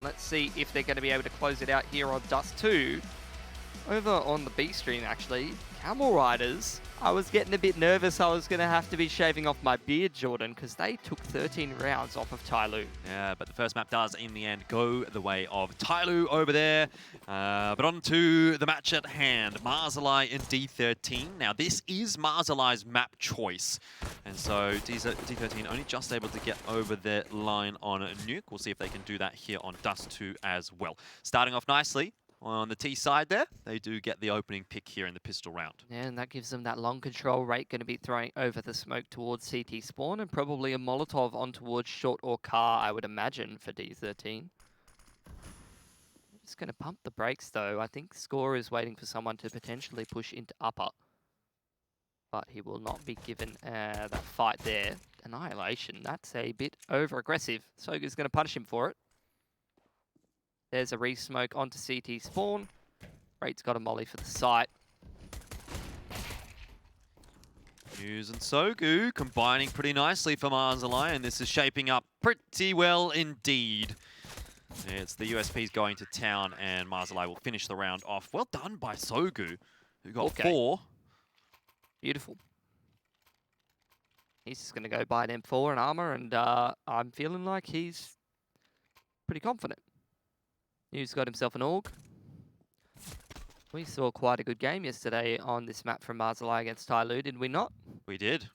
Let's see if they're going to be able to close it out here on Dust 2. Over on the B stream, actually, Camel Riders, I was getting a bit nervous I was going to have to be shaving off my beard, Jordan, because they took 13 rounds off of Tyloo. Yeah, but the first map does, in the end, go the way of Tyloo over there. But on to the match at hand, Mazalaai and D13. Now, this is Mazalaai's map choice. And so D13 only just able to get over the line on Nuke. We'll see if they can do that here on Dust 2 as well. Starting off nicely. On the T side there, they do get the opening pick here in the pistol round. Yeah, and that gives them that long control rate, going to be throwing over the smoke towards CT spawn, and probably a Molotov on towards short or car, I would imagine, for D13. Just going to pump the brakes, though. I think Score is waiting for someone to potentially push into upper. But he will not be given that fight there. Annihilation, that's a bit over-aggressive. Sogu's going to punish him for it. There's a re-smoke onto CT spawn. Rate's got a molly for the site. News and Sogu combining pretty nicely for Mazalaai, and this is shaping up pretty well indeed. It's the USPs going to town, and Mazalaai will finish the round off. Well done by Sogu, who got 4. Beautiful. He's just going to go buy an M4 and armor, and I'm feeling like he's pretty confident. News got himself an AUG. We saw quite a good game yesterday on this map from Mazalaai against Tyloo, did we not? We did.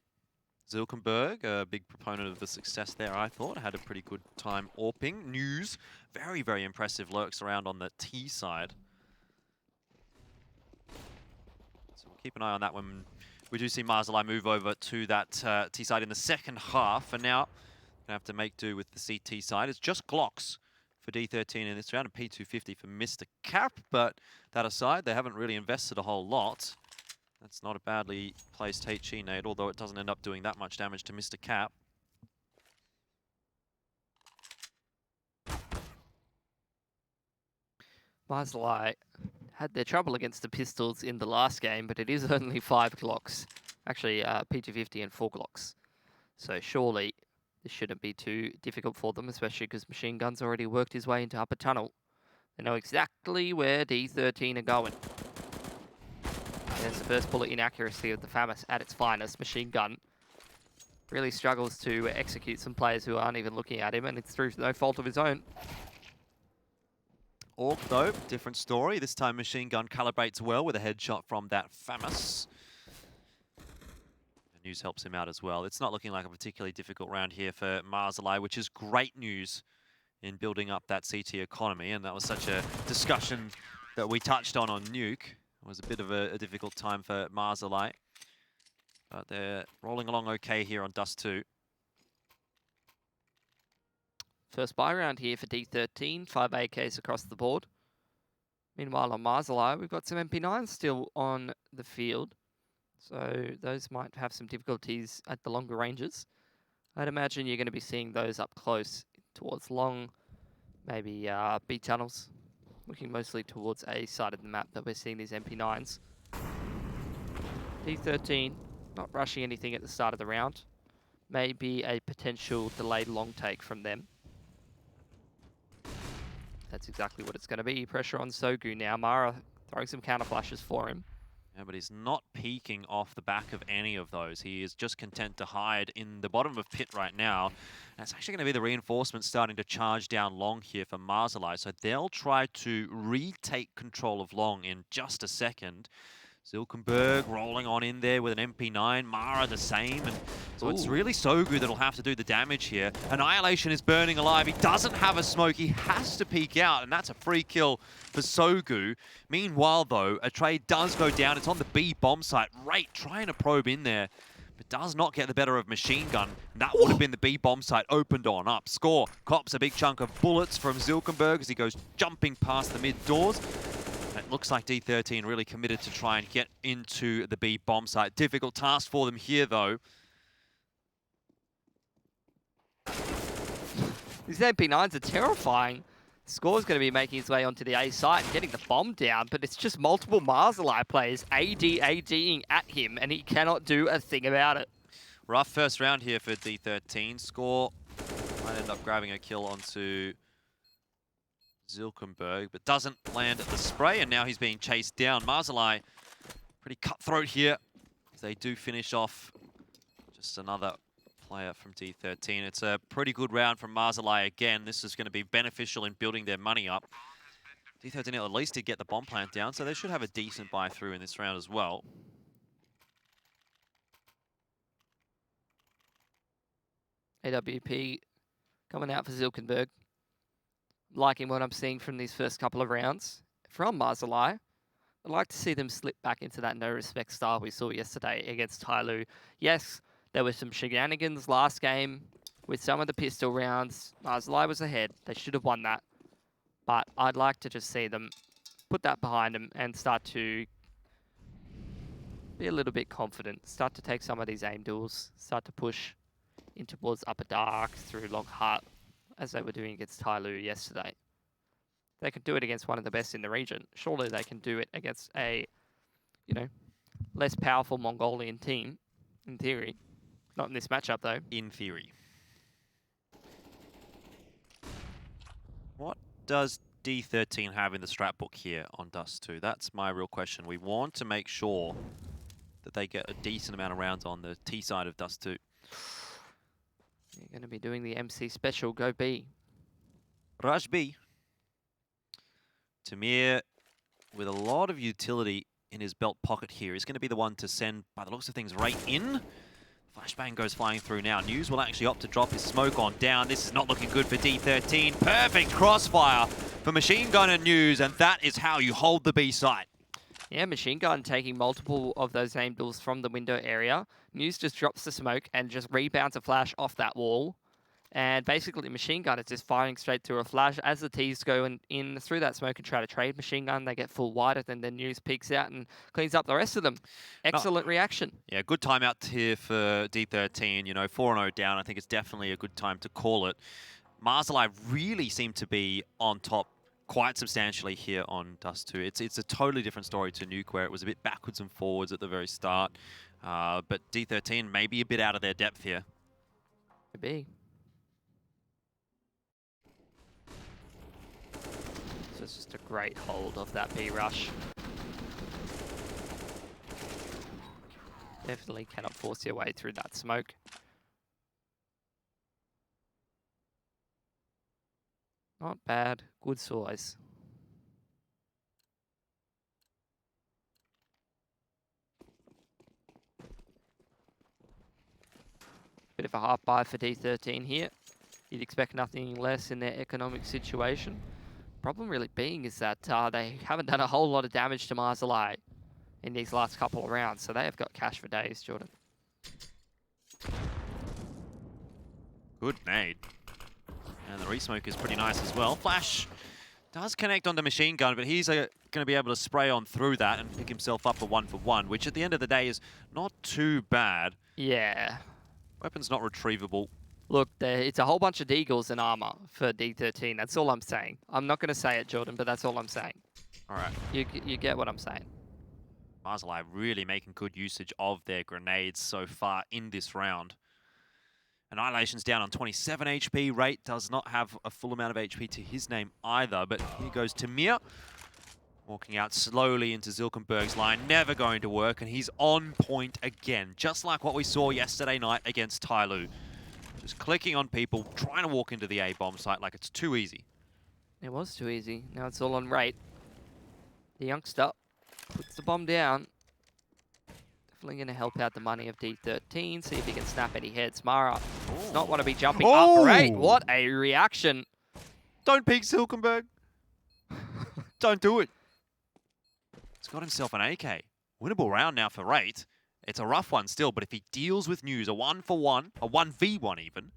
Zilkenberg, a big proponent of the success there, I thought. Had a pretty good time AWPing. News, very, very impressive, lurks around on the T side. So we'll keep an eye on that when we do see Mazalaai move over to that T side in the second half. And now, gonna have to make do with the CT side. It's just Glocks for D13 in this round, and P250 for Mr. Cap, but that aside, they haven't really invested a whole lot. That's not a badly placed HE nade, although it doesn't end up doing that much damage to Mr. Cap. Mazalaai had their trouble against the pistols in the last game, but it is only 5 Glocks. Actually, P250 and 4 Glocks. So surely this shouldn't be too difficult for them, especially because Machine Gun's already worked his way into upper tunnel. They know exactly where D13 are going. There's the first bullet inaccuracy of the FAMAS at its finest. Machine Gun really struggles to execute some players who aren't even looking at him, and it's through no fault of his own. AWP though, different story. This time Machine Gun calibrates well with a headshot from that FAMAS. News helps him out as well. It's not looking like a particularly difficult round here for Mazalaai, which is great news in building up that CT economy. And that was such a discussion that we touched on Nuke. It was a bit of a difficult time for Mazalaai. But they're rolling along okay here on Dust 2. First buy round here for D13, 5 AKs across the board. Meanwhile on Mazalaai, we've got some MP9s still on the field. So those might have some difficulties at the longer ranges. I'd imagine you're going to be seeing those up close towards long, maybe B tunnels. Looking mostly towards A side of the map that we're seeing these MP9s. D13, not rushing anything at the start of the round. Maybe a potential delayed long take from them. That's exactly what it's going to be. Pressure on Sogu now. Mara throwing some counter flashes for him. Yeah, but he's not peeking off the back of any of those. He is just content to hide in the bottom of pit right now. And it's actually going to be the reinforcements starting to charge down long here for Mazalaai. So they'll try to retake control of long in just a second. Zilkenberg rolling on in there with an MP9. Mara the same. And so it's really Sogu that'll have to do the damage here. Annihilation is burning alive. He doesn't have a smoke. He has to peek out, and that's a free kill for Sogu. Meanwhile, though, a trade does go down. It's on the B bomb site. Rate trying to probe in there, but does not get the better of Machine Gun. And that would have been the B bomb site opened on up. Score cops a big chunk of bullets from Zilkenberg as he goes jumping past the mid doors. It looks like D13 really committed to try and get into the B bomb site. Difficult task for them here, though. These MP9s are terrifying. Score's going to be making his way onto the A site and getting the bomb down, but it's just multiple Mazalaai players ADing at him, and he cannot do a thing about it. Rough first round here for D13. Score might end up grabbing a kill onto Zilkenberg, but doesn't land at the spray, and now he's being chased down. Mazalaai, pretty cutthroat here, as they do finish off just another player from D13. It's a pretty good round from Mazalaai again. This is going to be beneficial in building their money up. D13 at least did get the bomb plant down, so they should have a decent buy through in this round as well. AWP coming out for Zilkenberg. Liking what I'm seeing from these first couple of rounds from Mazalaai. I'd like to see them slip back into that no-respect style we saw yesterday against Tyloo. Yes, there were some shenanigans last game with some of the pistol rounds. Mazalaai was ahead. They should have won that. But I'd like to just see them put that behind them and start to be a little bit confident. Start to take some of these aim duels. Start to push in towards Upper Dark through Long Heart, as they were doing against Tyloo yesterday. They could do it against one of the best in the region. Surely they can do it against a, less powerful Mongolian team, in theory. Not in this matchup, though. In theory. What does D13 have in the strat book here on Dust 2? That's my real question. We want to make sure that they get a decent amount of rounds on the T side of Dust 2. You're going to be doing the MC special. Go B. Raj B. Tamir, with a lot of utility in his belt pocket here, is going to be the one to send, by the looks of things, right in. Flashbang goes flying through now. News will actually opt to drop his smoke on down. This is not looking good for D13. Perfect crossfire for Machine Gun and News, and that is how you hold the B site. Yeah, Machine Gun taking multiple of those aim duels from the window area. News just drops the smoke and just rebounds a flash off that wall. And basically, Machine Gun is just firing straight through a flash. As the T's go in through that smoke and try to trade Machine Gun, they get full wide, and then News peeks out and cleans up the rest of them. Excellent reaction. Yeah, good timeout here for D13. 4-0 down. I think it's definitely a good time to call it. Mazalaai really seemed to be on top quite substantially here on Dust 2. It's a totally different story to Nuke, where it was a bit backwards and forwards at the very start. But D13 may be a bit out of their depth here. Maybe. So it's just a great hold of that B rush. Definitely cannot force your way through that smoke. Not bad. Good size. Bit of a half buy for D13 here. You'd expect nothing less in their economic situation. Problem really being is that they haven't done a whole lot of damage to Mazalaai in these last couple of rounds, so they have got cash for days, Jordan. Good nade. And the resmoke is pretty nice as well. Flash does connect on the Machine Gun, but he's going to be able to spray on through that and pick himself up a 1-for-1, which at the end of the day is not too bad. Yeah. Weapon's not retrievable. Look, it's a whole bunch of deagles and armor for D13. That's all I'm saying. I'm not going to say it, Jordan, but that's all I'm saying. All right. You get what I'm saying. Mazalaai really making good usage of their grenades so far in this round. Annihilation's down on 27 HP. Rate does not have a full amount of HP to his name either, but here goes Tamir. Walking out slowly into Zilkenberg's line. Never going to work, and he's on point again. Just like what we saw yesterday night against Tyloo. Just clicking on people, trying to walk into the A-bomb site like it's too easy. It was too easy. Now it's all on Rate. The youngster puts the bomb down. Definitely going to help out the money of D13. See if he can snap any heads. Mara does not want to be jumping up. Rate, what a reaction. Don't peek Zilkenberg. Don't do it. He's got himself an AK. Winnable round now for Rate. It's a rough one still, but if he deals with News, a 1-for-1, a 1v1 even.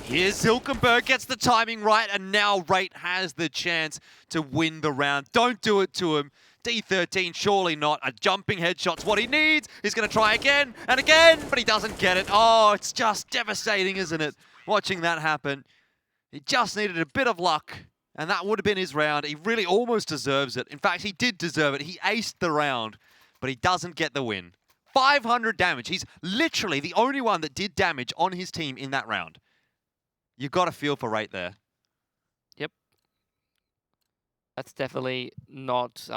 Here's Zilkenberg, gets the timing right, and now Rate has the chance to win the round. Don't do it to him. D13, surely not. A jumping headshot's what he needs. He's going to try again and again, but he doesn't get it. Oh, it's just devastating, isn't it? Watching that happen. He just needed a bit of luck, and that would have been his round. He really almost deserves it. In fact, he did deserve it. He aced the round, but he doesn't get the win. 500 damage. He's literally the only one that did damage on his team in that round. You've got to feel for Rate there. That's definitely not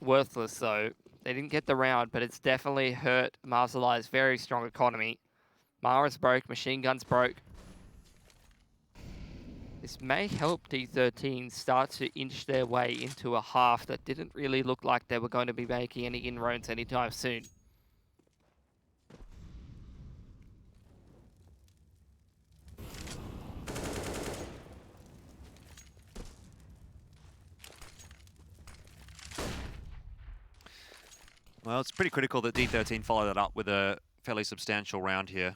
worthless, though. They didn't get the round, but it's definitely hurt Mazalai's very strong economy. Mara's broke, machine gun's broke. This may help D13 start to inch their way into a half that didn't really look like they were going to be making any inroads anytime soon. Well, it's pretty critical that D13 follow that up with a fairly substantial round here.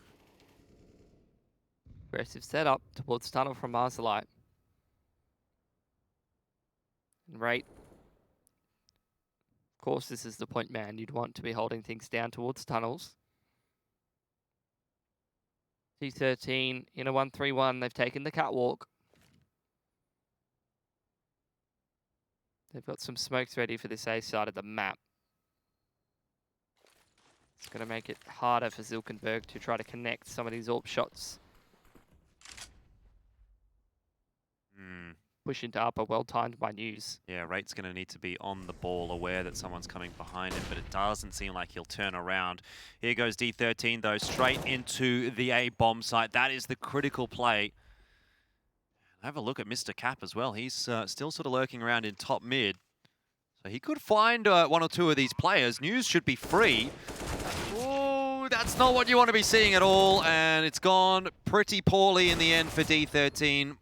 Aggressive setup towards tunnel from Mazalaai. And Rate. Of course, this is the point man. You'd want to be holding things down towards tunnels. D13 in a 1-3-1. They've taken the catwalk. They've got some smokes ready for this A side of the map. It's going to make it harder for Zilkenberg to try to connect some of these AWP shots. Push into upper, well timed by News. Yeah, Rate's going to need to be on the ball, aware that someone's coming behind him, but it doesn't seem like he'll turn around. Here goes D13, though, straight into the A bomb site. That is the critical play. Have a look at Mr. Cap as well. He's still sort of lurking around in top mid. So he could find one or two of these players. News should be free. Oh, that's not what you want to be seeing at all, and it's gone pretty poorly in the end for D13.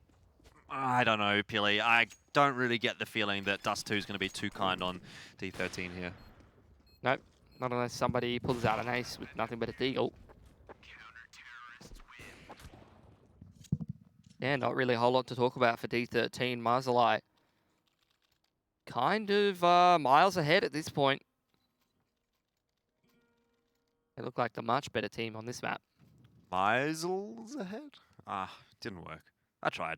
I don't know, Pilly. I don't really get the feeling that Dust2 is going to be too kind on D13 here. Nope, not unless somebody pulls out an ace with nothing but a deagle. Yeah, not really a whole lot to talk about for D13. Mazalaai kind of miles ahead at this point. They look like the much better team on this map. Miles ahead? Ah, didn't work. I tried.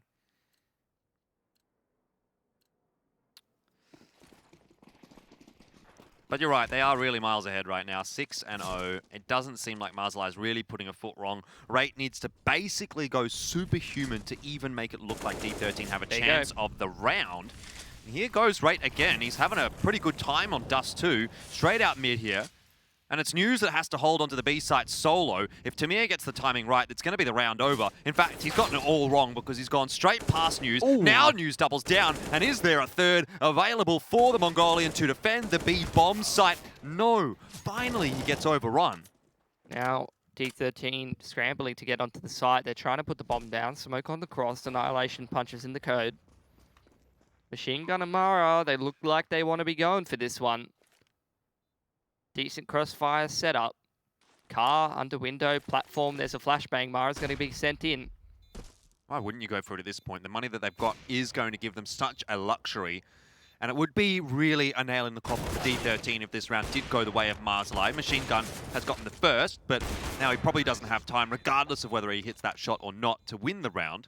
But you're right, they are really miles ahead right now, 6-0. It doesn't seem like Mazalaai is really putting a foot wrong. Rate needs to basically go superhuman to even make it look like D13 have a chance of the round. And here goes Rate again. He's having a pretty good time on Dust2, straight out mid here. And it's News that has to hold onto the B site solo. If Tamir gets the timing right, it's going to be the round over. In fact, he's gotten it all wrong because he's gone straight past News. Ooh. Now News doubles down, and is there a third available for the Mongolian to defend the B bomb site? No. Finally, he gets overrun. Now, D13 scrambling to get onto the site. They're trying to put the bomb down. Smoke on the cross. Annihilation punches in the code. Machine Gun and Mara, they look like they want to be going for this one. Decent crossfire setup. Car, under window, platform. There's a flashbang. Mara's going to be sent in. Why wouldn't you go for it at this point? The money that they've got is going to give them such a luxury. And it would be really a nail in the coffin for D13 if this round did go the way of Mazalaai. Machine Gun has gotten the first, but now he probably doesn't have time, regardless of whether he hits that shot or not, to win the round.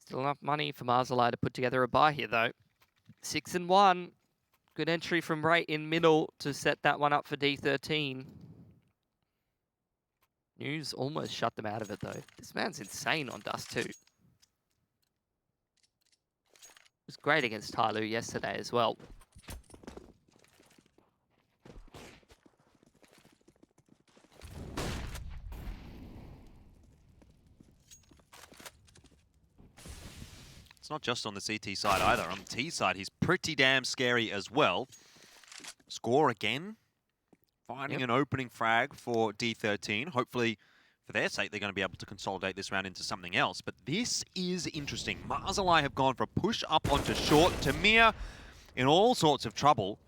Still enough money for Mazalaai to put together a buy here, though. 6-1. Good entry from Rate in middle to set that one up for D13. News almost shut them out of it, though. This man's insane on Dust2. It was great against Tyloo yesterday as well. It's not just on the CT side either. On the T side, he's pretty damn scary as well. Score again. Finding an opening frag for D13. Hopefully, for their sake, they're going to be able to consolidate this round into something else. But this is interesting. Mazalaai have gone for a push up onto short. Tamir in all sorts of trouble.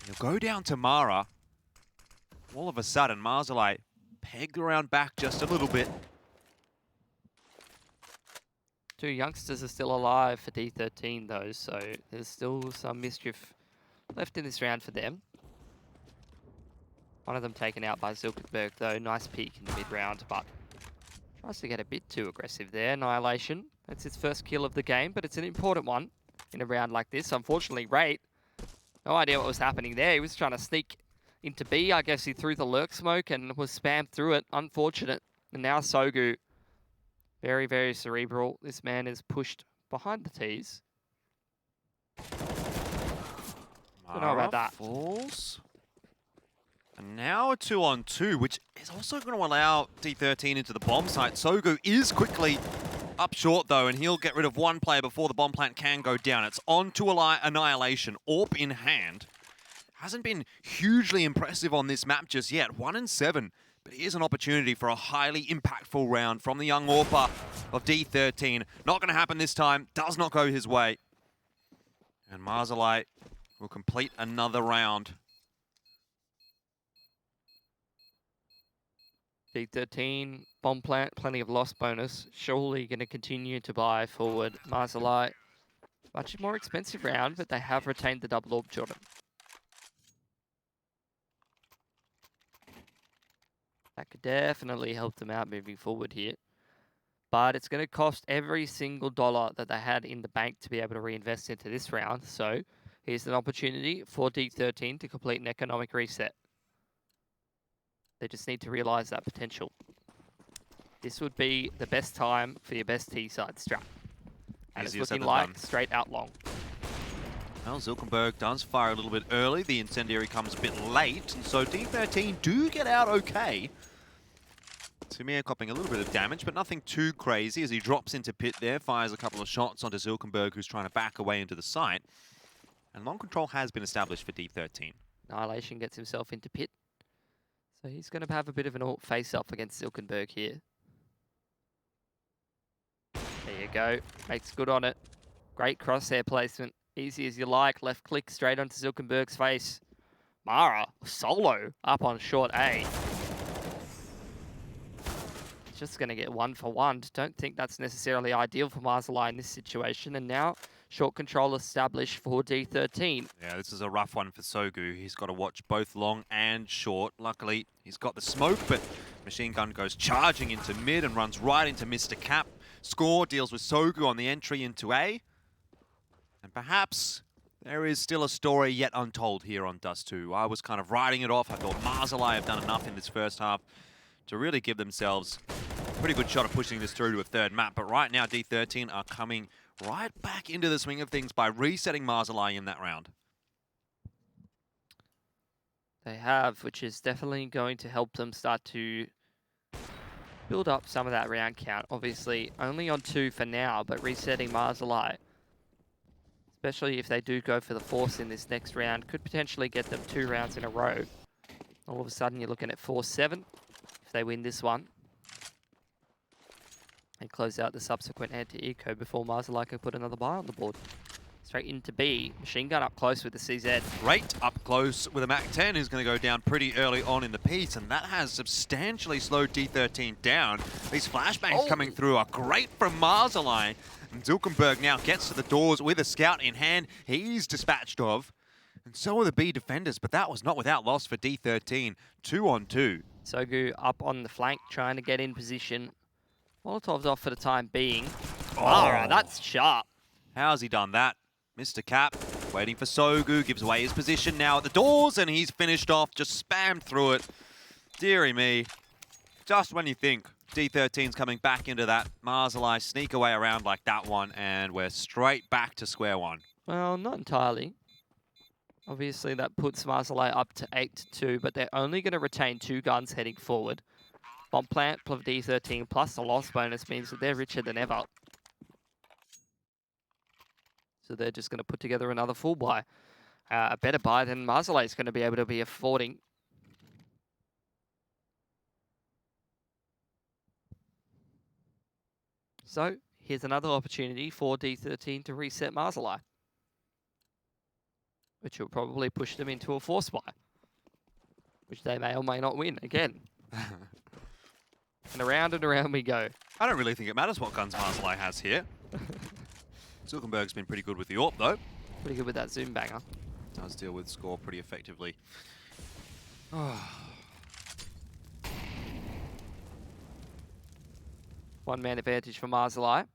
He'll go down to Mara. All of a sudden, Mazalaai pegged around back just a little bit. Two youngsters are still alive for D13, though, so there's still some mischief left in this round for them. One of them taken out by Zilkenberg, though. Nice peek in the mid-round, but tries to get a bit too aggressive there. Annihilation. That's his first kill of the game, but it's an important one in a round like this. Unfortunately, Rate, no idea what was happening there. He was trying to sneak into B. I guess he threw the lurk smoke and was spammed through it. Unfortunate. And now Sogu Very, very cerebral. This man is pushed behind the tees. Don't know about that. Falls. And now a 2-on-2, which is also going to allow D13 into the bomb site. Sogu is quickly up short, though, and he'll get rid of one player before the bomb plant can go down. It's on to Annihilation, AWP in hand. Hasn't been hugely impressive on this map just yet. 1-7, but here's an opportunity for a highly impactful round from the young AWPer of D13. Not going to happen this time. Does not go his way. And Mazalaai will complete another round. D13, bomb plant, plenty of loss bonus. Surely going to continue to buy forward. Mazalaai, much more expensive round, but they have retained the double AWP Jordan. That could definitely help them out moving forward here. But it's going to cost every single dollar that they had in the bank to be able to reinvest into this round. So here's an opportunity for D13 to complete an economic reset. They just need to realize that potential. This would be the best time for your best T-side strat. And it's looking like straight out long. Well, Zilkenberg does fire a little bit early. The incendiary comes a bit late, and so D13 do get out okay. Samir copping a little bit of damage, but nothing too crazy as he drops into pit there, fires a couple of shots onto Zilkenberg, who's trying to back away into the site. And long control has been established for D13. Annihilation gets himself into pit. So he's going to have a bit of an face-off against Zilkenberg here. There you go. Makes good on it. Great crosshair placement. Easy as you like. Left click straight onto Zilkenberg's face. Mara, solo, up on short A. Just going to get 1 for 1. Don't think that's necessarily ideal for Mazalaai in this situation. And now, short control established for D13. Yeah, this is a rough one for Sogu. He's got to watch both long and short. Luckily, he's got the smoke, but Machine Gun goes charging into mid and runs right into Mr. Cap. Score deals with Sogu on the entry into A. And perhaps there is still a story yet untold here on Dust 2. I was kind of writing it off. I thought Mazalaai have done enough in this first half to really give themselves a pretty good shot of pushing this through to a third map. But right now, D13 are coming right back into the swing of things by resetting Mazalaai in that round. They have, which is definitely going to help them start to build up some of that round count. Obviously, only on 2 for now, but resetting Mazalaai, especially if they do go for the force in this next round, could potentially get them 2 rounds in a row. All of a sudden, you're looking at 4-7 if they win this one. And close out the subsequent anti-eco before Mazalaai can put another buy on the board. Straight into B. Machine Gun up close with the CZ. Right up close with a MAC-10 who's going to go down pretty early on in the piece, and that has substantially slowed D13 down. These flashbangs coming through are great from Mazalaai. And Zilkenberg now gets to the doors with a scout in hand. He's dispatched of. And so are the B defenders, but that was not without loss for D13. 2-on-2. Sogu up on the flank, trying to get in position. Molotov's off for the time being. Mara, that's sharp. How's he done that? Mr. Cap waiting for Sogu, gives away his position now at the doors, and he's finished off, just spammed through it. Deary me. Just when you think D13's coming back into that, Mazalaai sneak away around like that one, and we're straight back to square one. Well, not entirely. Obviously, that puts Mazalaai up to 8-2, but they're only going to retain 2 guns heading forward. Bomb plant for D13 plus the loss bonus means that they're richer than ever. So they're just going to put together another full buy. A better buy than Mazalaai is going to be able to be affording. So here's another opportunity for D13 to reset Mazalaai, which will probably push them into a force buy, which they may or may not win again. And around we go. I don't really think it matters what guns Mazalaai has here. Zilkenberg's been pretty good with the AWP, though. Pretty good with that zoom banger. Does deal with score pretty effectively. One-man advantage for Mazalaai.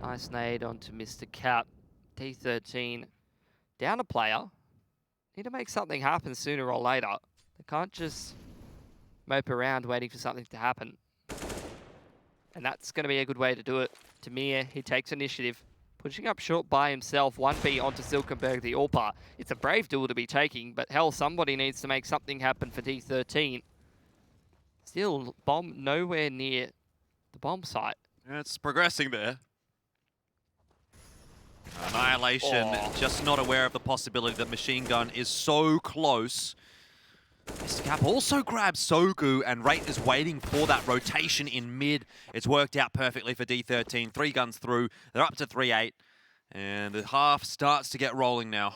Nice nade onto Mr. Cap. D13 down a player. Need to make something happen sooner or later. They can't just mope around waiting for something to happen. And that's going to be a good way to do it. Tamir, he takes initiative. Pushing up short by himself, 1B onto Silkenberg, the AWPer. It's a brave duel to be taking, but hell, somebody needs to make something happen for D13. Still, bomb nowhere near the bomb site. Yeah, it's progressing there. Annihilation, just not aware of the possibility that Machine Gun is so close. Mr. Cap also grabs Sogu, and Rate is waiting for that rotation in mid. It's worked out perfectly for D13. 3 guns through. They're up to 3-8. And the half starts to get rolling now.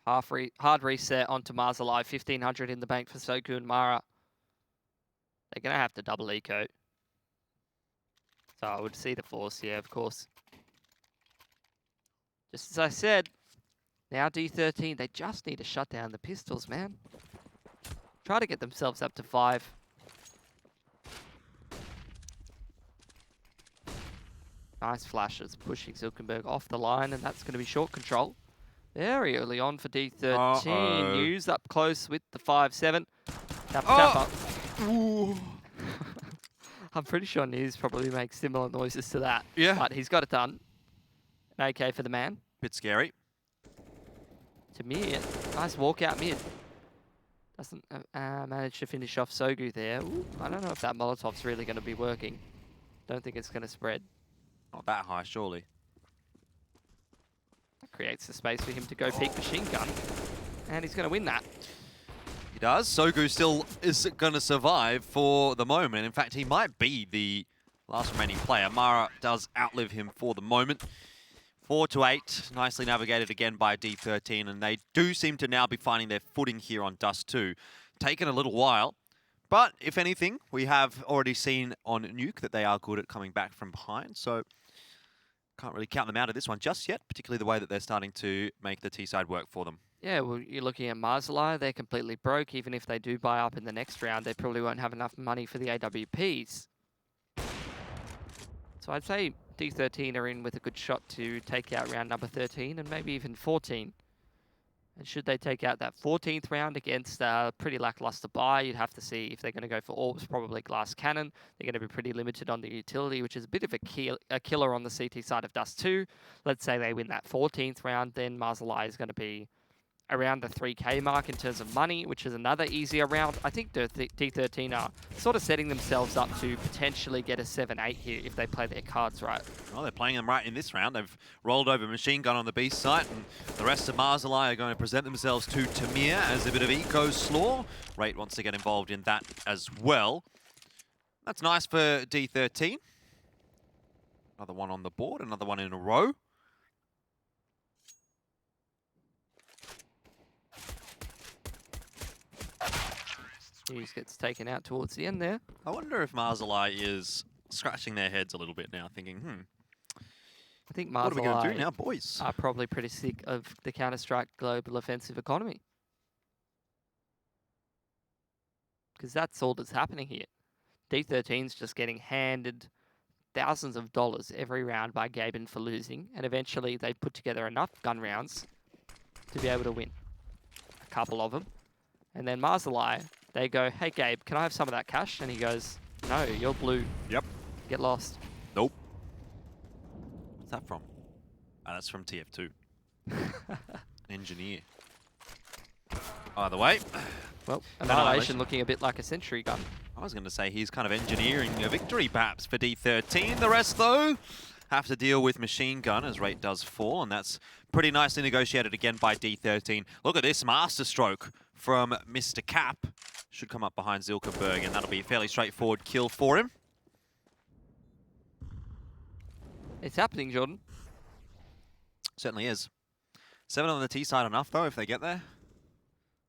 Hard reset onto Mazalaai. 1,500 in the bank for Sogu and Mara. They're going to have to double eco. So I would see the force, yeah, of course. Just as I said, now D13, they just need to shut down the pistols, man. Try to get themselves up to 5. Nice flashes, pushing Silkenberg off the line, and that's going to be short control. Very early on for D13. News up close with the 5-7. Tap. Ooh. I'm pretty sure News probably makes similar noises to that. Yeah. But he's got it done. An AK for the man. Bit scary. Tamir, nice walkout mid. Doesn't manage to finish off Sogu there. Ooh, I don't know if that Molotov's really going to be working. Don't think it's going to spread. Not that high, surely. That creates the space for him to go peek machine gun. And he's going to win that. He does. Sogu still is going to survive for the moment. In fact, he might be the last remaining player. Mara does outlive him for the moment. 4-8, nicely navigated again by D13, and they do seem to now be finding their footing here on Dust 2. Taken a little while, but if anything, we have already seen on Nuke that they are good at coming back from behind, so can't really count them out of this one just yet, particularly the way that they're starting to make the T-side work for them. Yeah, well, you're looking at Mazalaai, they're completely broke. Even if they do buy up in the next round, they probably won't have enough money for the AWPs. So I'd say D13 are in with a good shot to take out round number 13 and maybe even 14. And should they take out that 14th round against a pretty lackluster buy, you'd have to see if they're going to go for orbs, probably glass cannon. They're going to be pretty limited on the utility, which is a bit of a killer on the CT side of Dust 2. Let's say they win that 14th round, then Mazalaai is going to be around the 3K mark in terms of money, which is another easier round. I think D13 are sort of setting themselves up to potentially get a 7-8 here if they play their cards right. Well, they're playing them right in this round. They've rolled over Machine Gun on the B site, and the rest of Mazalaai are going to present themselves to Tamir as a bit of eco slaw. Rate wants to get involved in that as well. That's nice for D13. Another one on the board, another one in a row. Hughes gets taken out towards the end there. I wonder if Mazalaai is scratching their heads a little bit now, thinking, I think what are we going to do Mazalaai now, boys? are probably pretty sick of the Counter-Strike global offensive economy. Because that's all that's happening here. D13's just getting handed thousands of dollars every round by Gaben for losing, and eventually they put together enough gun rounds to be able to win. A couple of them. And then Mazalaai, they go, hey Gabe, can I have some of that cash? And he goes, no, you're blue. Yep. Get lost. Nope. What's that from? Oh, that's from TF2. Engineer. Either way. Well, Annihilation looking a bit like a sentry gun. I was going to say he's kind of engineering a victory perhaps for D13. The rest though have to deal with Machine Gun as Rate does fall, and that's pretty nicely negotiated again by D13. Look at this masterstroke from Mr. Cap. Should come up behind Zilkenberg, and that'll be a fairly straightforward kill for him. It's happening, Jordan. Certainly is. 7 on the T side enough though if they get there?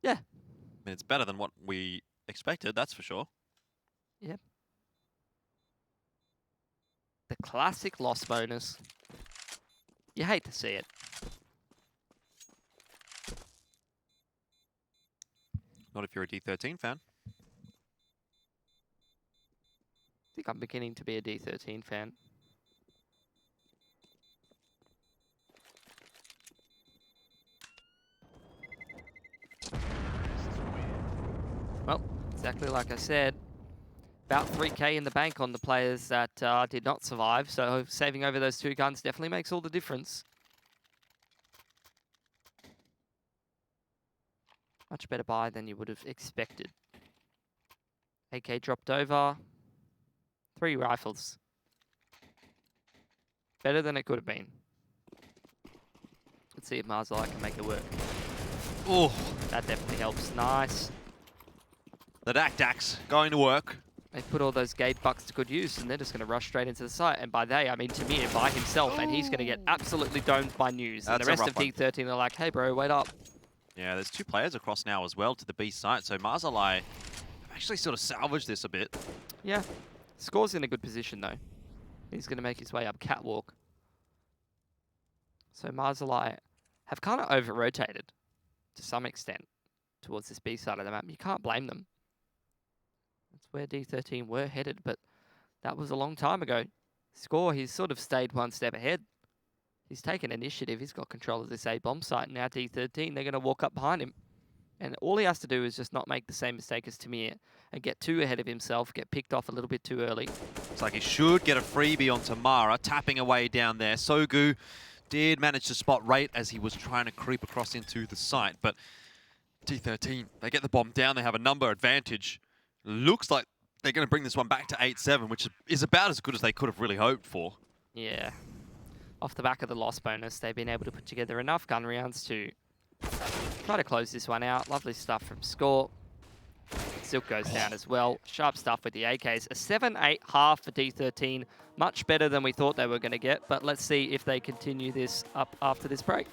Yeah. I mean, it's better than what we expected, that's for sure. Yep. The classic loss bonus. You hate to see it. Not if you're a D13 fan. I think I'm beginning to be a D13 fan. Well, exactly like I said, about 3K in the bank on the players that did not survive. So saving over those 2 guns definitely makes all the difference. Much better buy than you would have expected. AK dropped over. 3 rifles. Better than it could have been. Let's see if Mazalaai can make it work. Oh, That definitely helps. Nice. the Dak-Daks going to work. They put all those gate bucks to good use, and they're just going to rush straight into the site. And by they, I mean Tamir by himself, and he's going to get absolutely domed by News. And That's the a rest of rough one. D13 are like, hey bro, wait up. Yeah, there's 2 players across now as well to the B site, so Mazalaai have actually sort of salvaged this a bit. Yeah. Score's in a good position, though. He's going to make his way up catwalk. So Mazalaai have kind of over-rotated to some extent towards this B side of the map. You can't blame them. That's where D13 were headed, but that was a long time ago. Score, he's sort of stayed one step ahead. He's taken initiative. He's got control of this A bomb site. Now D13, they're going to walk up behind him. And all he has to do is just not make the same mistake as Tamir and get too ahead of himself, get picked off a little bit too early. It's like he should get a freebie on Tamara, tapping away down there. Sogu did manage to spot Rate as he was trying to creep across into the site, but D13, they get the bomb down, they have a number advantage. Looks like they're going to bring this one back to 8-7, which is about as good as they could have really hoped for. Yeah. Off the back of the loss bonus, they've been able to put together enough gun rounds to try to close this one out. Lovely stuff from Score. Silk goes down as well. Sharp stuff with the AKs. A 7-8 half for D13. Much better than we thought they were going to get, but let's see if they continue this up after this break.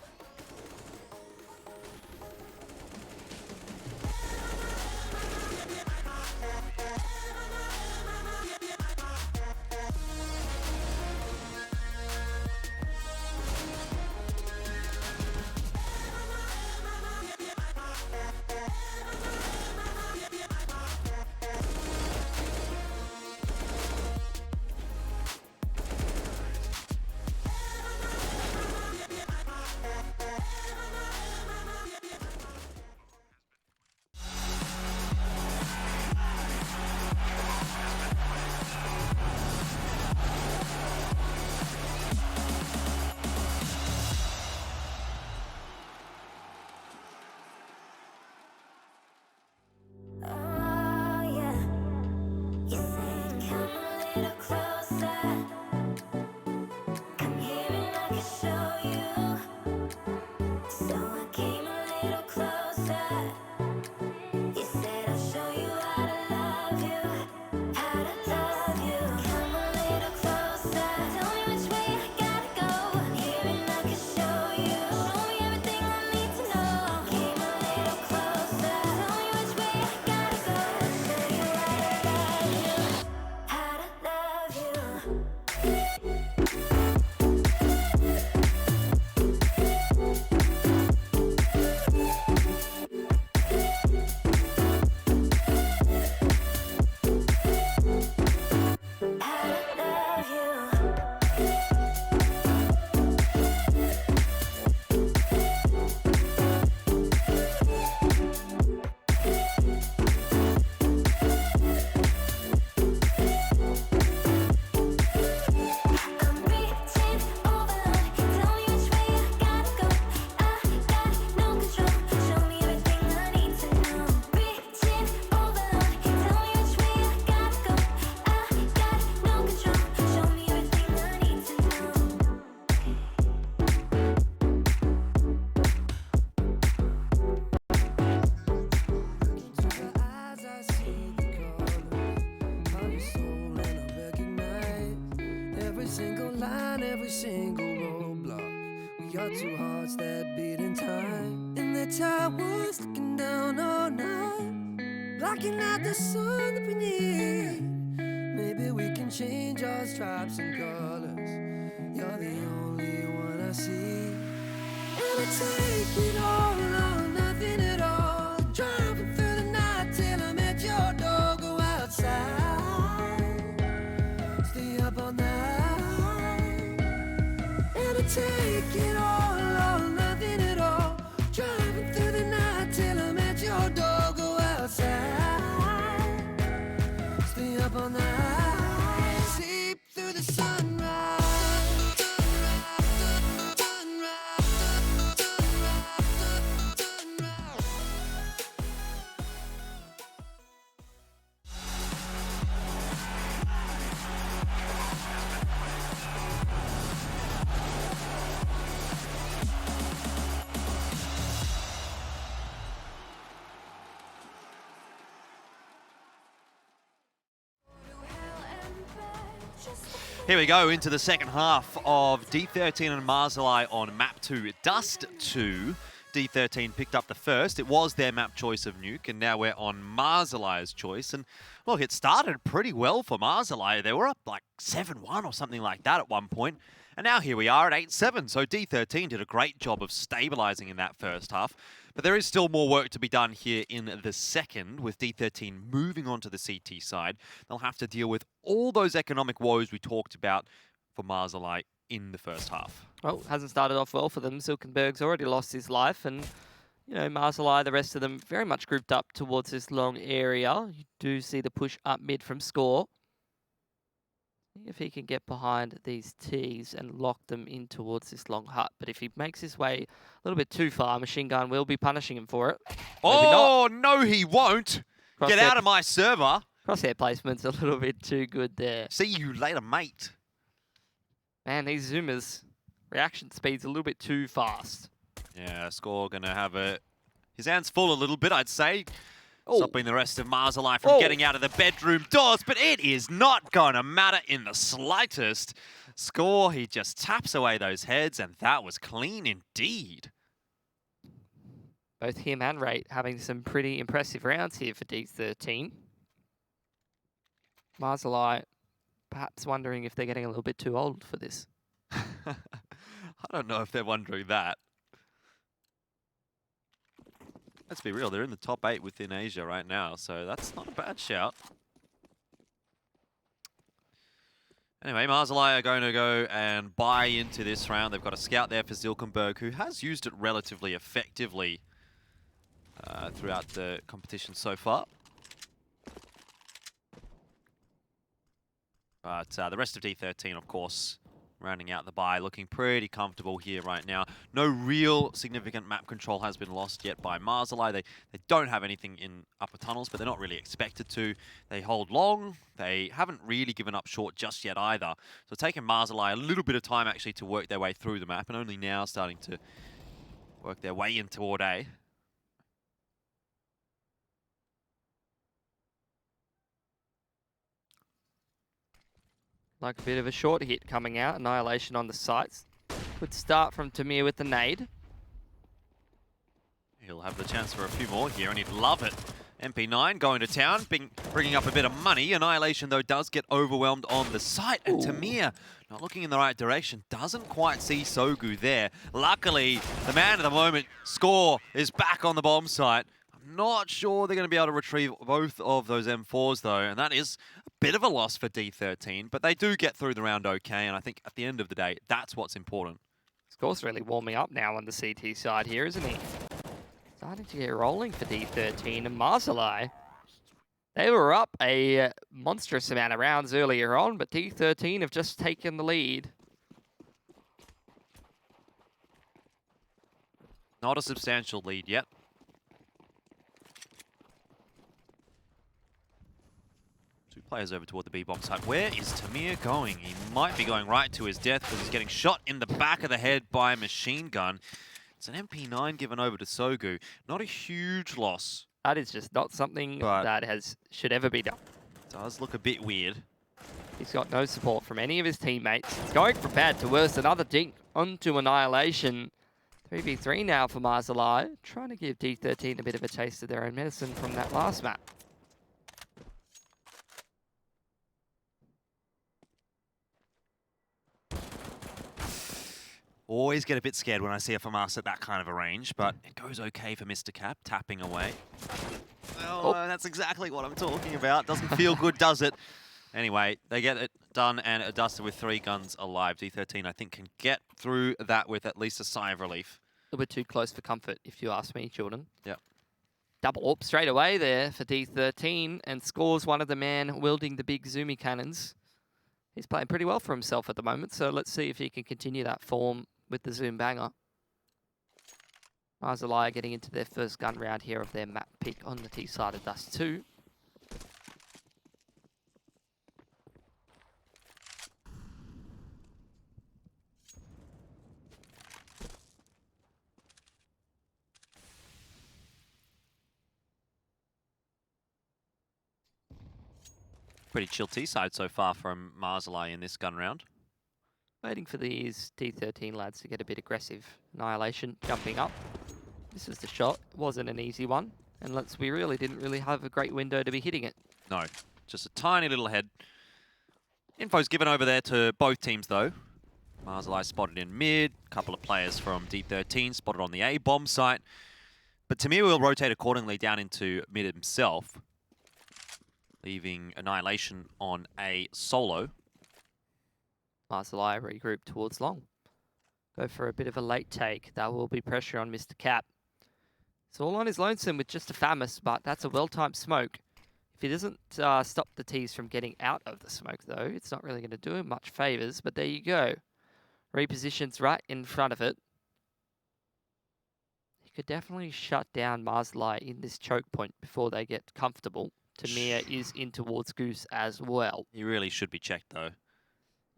every single roadblock. We got two hearts that beat in time. And the tide was looking down all night, blocking out the sun that we need. Maybe we can change our stripes and colors. You're the only one I see. And I take it all or nothing at all. Driving through the night till I'm at your door. Go outside, stay up all night. And I take it all or nothing at all. Driving through the night till I'm at your door. Go outside, stay up on the high. Sleep through the sunrise. Here we go into the second half of D13 and Mazalaai on map 2. Dust 2. D13 picked up the first. It was their map choice of Nuke, and now we're on Mazalaai's choice. And look, it started pretty well for Mazalaai. They were up like 7-1 or something like that at one point. And now here we are at 8-7. So D13 did a great job of stabilizing in that first half. But there is still more work to be done here in the second, with D13 moving on to the CT side. They'll have to deal with all those economic woes we talked about for Mazalaai in the first half. Well, hasn't started off well for them. Silkenberg's already lost his life, and you know, Mazalaai, the rest of them very much grouped up towards this long area. You do see the push up mid from Score. If he can get behind these T's and lock them in towards this long hut. But if he makes his way a little bit too far, Machine Gun will be punishing him for it. Oh, no, he won't. Crosshair, Get out of my server. Crosshair placement's a little bit too good there. See you later, mate. Man, these Zoomers, reaction speed's a little bit too fast. Yeah, Score going to have his hands full a little bit, I'd say. Oh. Stopping the rest of Mazalaai from getting out of the bedroom doors, but it is not going to matter in the slightest. Score, he just taps away those heads, and that was clean indeed. Both him and Rate having some pretty impressive rounds here for D13. Mazalaai perhaps wondering if they're getting a little bit too old for this. I don't know if they're wondering that. Let's be real, they're in the top 8 within Asia right now, so that's not a bad shout. Anyway, Mazalaai are going to go and buy into this round. They've got a scout there for Silkenberg, who has used it relatively effectively throughout the competition so far. But the rest of D13, of course, rounding out the bye, looking pretty comfortable here right now. No real significant map control has been lost yet by Mazalaai. They don't have anything in upper tunnels, but they're not really expected to. They hold long. They haven't really given up short just yet either. So it's taken Mazalaai a little bit of time actually to work their way through the map, and only now starting to work their way into toward A. Like a bit of a short hit coming out. Annihilation on the sights. Good start from Tamir with the nade. He'll have the chance for a few more here, and he'd love it. MP9 going to town, bringing up a bit of money. Annihilation, though, does get overwhelmed on the site. And Tamir, not looking in the right direction, doesn't quite see Sogu there. Luckily, the man of the moment, Score, is back on the bomb site. I'm not sure they're going to be able to retrieve both of those M4s, though, and that is a bit of a loss for D13, but they do get through the round okay, and I think at the end of the day, that's what's important. Score's really warming up now on the CT side here, isn't he? Starting to get rolling for D13, and Mazalaai, they were up a monstrous amount of rounds earlier on, but D13 have just taken the lead. Not a substantial lead yet. Two players over toward the B-bomb site. Where is Tamir going? He might be going right to his death because he's getting shot in the back of the head by a machine gun. It's an MP9 given over to Sogu. Not a huge loss. That is just not something that should ever be done. Does look a bit weird. He's got no support from any of his teammates. It's going from bad to worse. Another dink onto Annihilation. 3v3 now for Mazalaai. Trying to give D13 a bit of a taste of their own medicine from that last map. Always get a bit scared when I see a FAMAS at that kind of a range, but it goes okay for Mr. Cap, tapping away. Oh, that's exactly what I'm talking about. Doesn't feel good, does it? Anyway, they get it done and dusted with 3 guns alive. D13, I think, can get through that with at least a sigh of relief. A little bit too close for comfort, if you ask me, Jordan. Yep. Double up straight away there for D13 and scores one of the man wielding the big zoomy cannons. He's playing pretty well for himself at the moment, so let's see if he can continue that form with the zoom banger. Mazalaai getting into their first gun round here of their map pick on the T side of Dust 2. Pretty chill T-side so far from Mazalaai in this gun round. Waiting for these D13 lads to get a bit aggressive. Annihilation jumping up. This is the shot. It wasn't an easy one. And we really didn't really have a great window to be hitting it. No, just a tiny little head. Info's given over there to both teams though. Mazalaai spotted in mid. A couple of players from D13 spotted on the A bomb site. But Tamir will rotate accordingly down into mid himself, leaving Annihilation on a solo. Mazalaai regroup towards long. Go for a bit of a late take. That will be pressure on Mr. Cap. It's all on his lonesome with just a Famous, but that's a well-timed smoke. If he doesn't stop the T's from getting out of the smoke, though, it's not really going to do him much favours, but there you go. Repositions right in front of it. He could definitely shut down Mazalaai in this choke point before they get comfortable. Tamir is in towards Goose as well. He really should be checked though.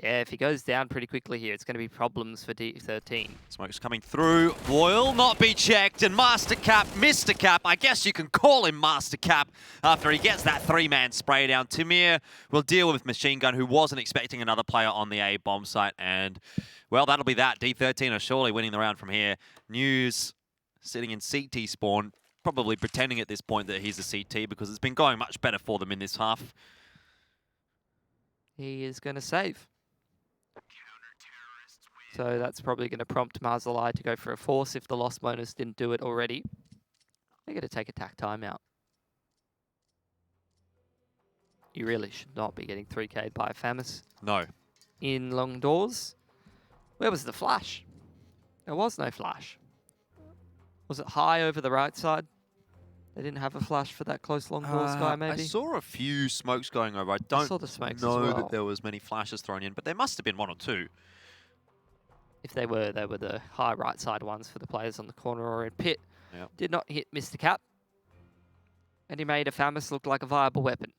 Yeah, if he goes down pretty quickly here, it's going to be problems for D13. Smoke's coming through. Will not be checked. And Master Cap, Mr. Cap, I guess you can call him Master Cap after he gets that three-man spray down. Tamir will deal with Machine Gun, who wasn't expecting another player on the A bomb site. And, well, that'll be that. D13 are surely winning the round from here. News sitting in CT spawn, probably pretending at this point that he's a CT because it's been going much better for them in this half. He is going to save. So that's probably going to prompt Mazalaai to go for a force if the loss bonus didn't do it already. They're going to take attack timeout. You really should not be getting 3K'd by a Famous. No. In long doors. Where was the flash? There was no flash. Was it high over the right side? They didn't have a flash for that close long doors guy, maybe? I saw a few smokes going over. I don't saw the smokes know as well. that there was many flashes thrown in, but there must have been one or two. If they were the high right side ones for the players on the corner or in pit. Yep. Did not hit Mr. Cap. And he made a Famous look like a viable weapon.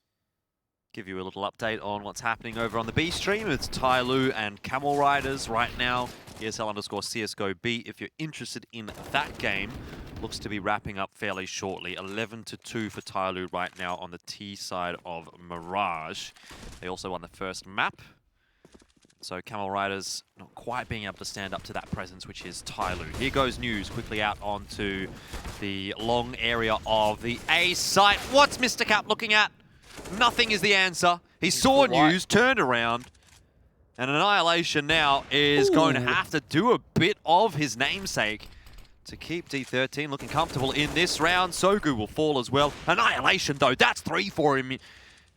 Give you a little update on what's happening over on the B stream. It's Tyloo and Camel Riders right now. ESL_CSGO B. If you're interested in that game, looks to be wrapping up fairly shortly. 11-2 for Tyloo right now on the T side of Mirage. They also won the first map. So Camel Riders not quite being able to stand up to that presence, which is Tyloo. Here goes News quickly out onto the long area of the A site. What's Mr. Cap looking at? Nothing is the answer. He saw News, turned around, and Annihilation now is going to have to do a bit of his namesake to keep D13 looking comfortable in this round. Sogu will fall as well. Annihilation, though, that's 3 for him.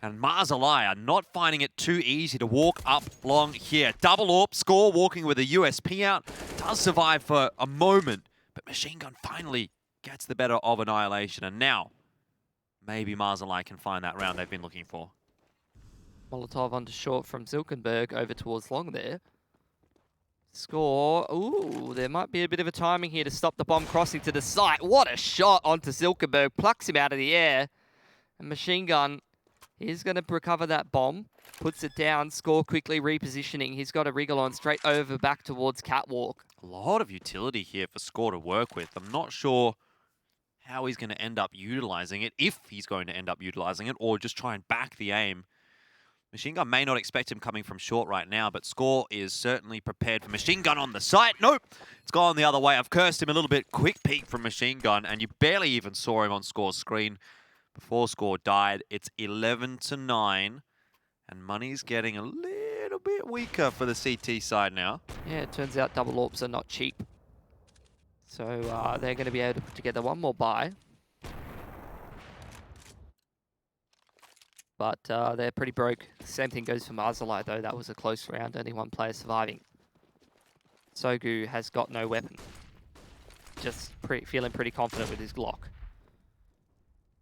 And Mazalaai are not finding it too easy to walk up long here. Double AWP, Score walking with a USP out. Does survive for a moment, but Machine Gun finally gets the better of Annihilation. And now, maybe Mazalaai can find that round they've been looking for. Molotov onto short from Zilkenberg over towards long there. Score. Ooh, there might be a bit of a timing here to stop the bomb crossing to the site. What a shot onto Zilkenberg. Plucks him out of the air. And Machine Gun is going to recover that bomb. Puts it down. Score quickly repositioning. He's got a wriggle on straight over back towards Catwalk. A lot of utility here for Score to work with. I'm not sure how he's going to end up utilizing it, if he's going to end up utilizing it, or just try and back the aim. Machine Gun may not expect him coming from short right now, but Score is certainly prepared for Machine Gun on the site. Nope, it's gone the other way. I've cursed him a little bit. Quick peek from Machine Gun, and you barely even saw him on Score's screen before Score died. It's 11-9, and money's getting a little bit weaker for the CT side now. Yeah, it turns out double AWPs are not cheap. So they're going to be able to put together one more buy. But they're pretty broke. Same thing goes for Mazalaai, though. That was a close round, only one player surviving. Sogu has got no weapon. Just feeling pretty confident with his Glock.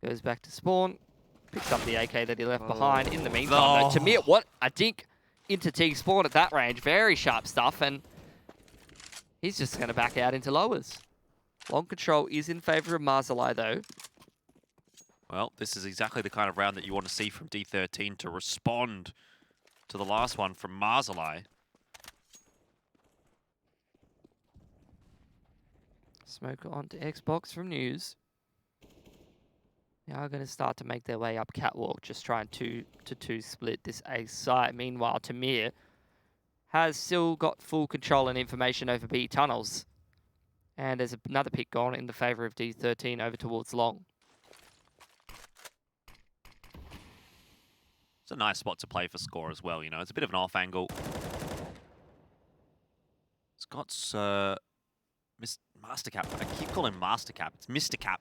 Goes back to spawn. Picks up the AK that he left behind. In the meantime, though, Tamir, what a dink into T spawn at that range. Very sharp stuff, and he's just going to back out into lowers. Long control is in favor of Mazalaai, though. Well, this is exactly the kind of round that you want to see from D13 to respond to the last one from Mazalaai. Smoke onto Xbox from News. They are going to start to make their way up catwalk, just trying to split this A site. Meanwhile, Tamir has still got full control and information over B tunnels. And there's another pick gone in the favor of D13 over towards long. It's a nice spot to play for score as well, you know. It's a bit of an off angle. It's got Master Cap. I keep calling him Master Cap. It's Mr. Cap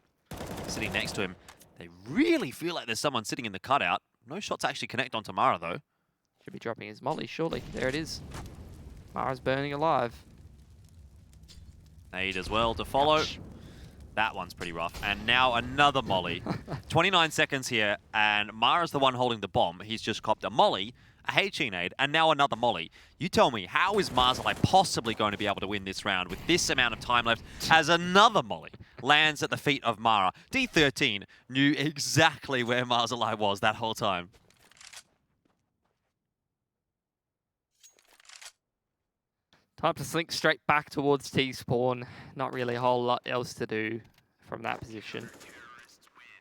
sitting next to him. They really feel like there's someone sitting in the cutout. No shots actually connect onto Mara, though. Should be dropping his molly, surely. There it is. Mara's burning alive. Nade as well to follow. Ouch. That one's pretty rough. And now another molly. 29 seconds here, and Mara's the one holding the bomb. He's just copped a molly, a HE nade, and now another molly. You tell me, how is Mazalaai possibly going to be able to win this round with this amount of time left as another molly lands at the feet of Mara? D13 knew exactly where Mazalaai was that whole time. Time to slink straight back towards T-spawn. Not really a whole lot else to do from that position.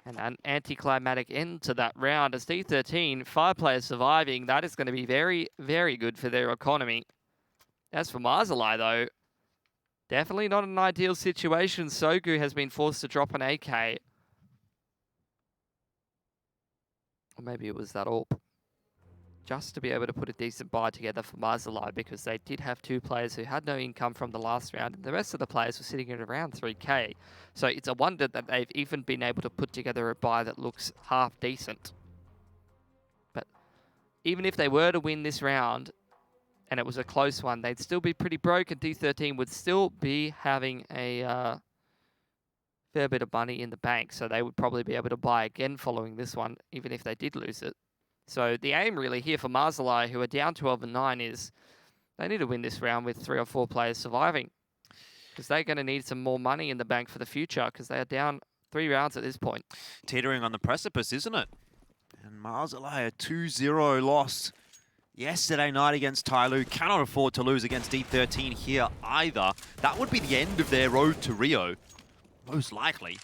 And an anticlimactic end to that round as D13, 5 players surviving. That is going to be very, very good for their economy. As for Mazalaai, though, definitely not an ideal situation. Sogu has been forced to drop an AK. Or maybe it was that AWP. Just to be able to put a decent buy together for Mazalaai, because they did have 2 players who had no income from the last round, and the rest of the players were sitting at around 3k. So it's a wonder that they've even been able to put together a buy that looks half decent. But even if they were to win this round, and it was a close one, they'd still be pretty broke, and D13 would still be having a fair bit of money in the bank, so they would probably be able to buy again following this one, even if they did lose it. So the aim really here for Mazalaai, who are down 12-9, is they need to win this round with 3 or 4 players surviving, because they're going to need some more money in the bank for the future, because they are down 3 rounds at this point. Teetering on the precipice, isn't it? And Mazalaai, a 2-0 loss yesterday night against Tyloo. Cannot afford to lose against D13 here either. That would be the end of their road to Rio, most likely.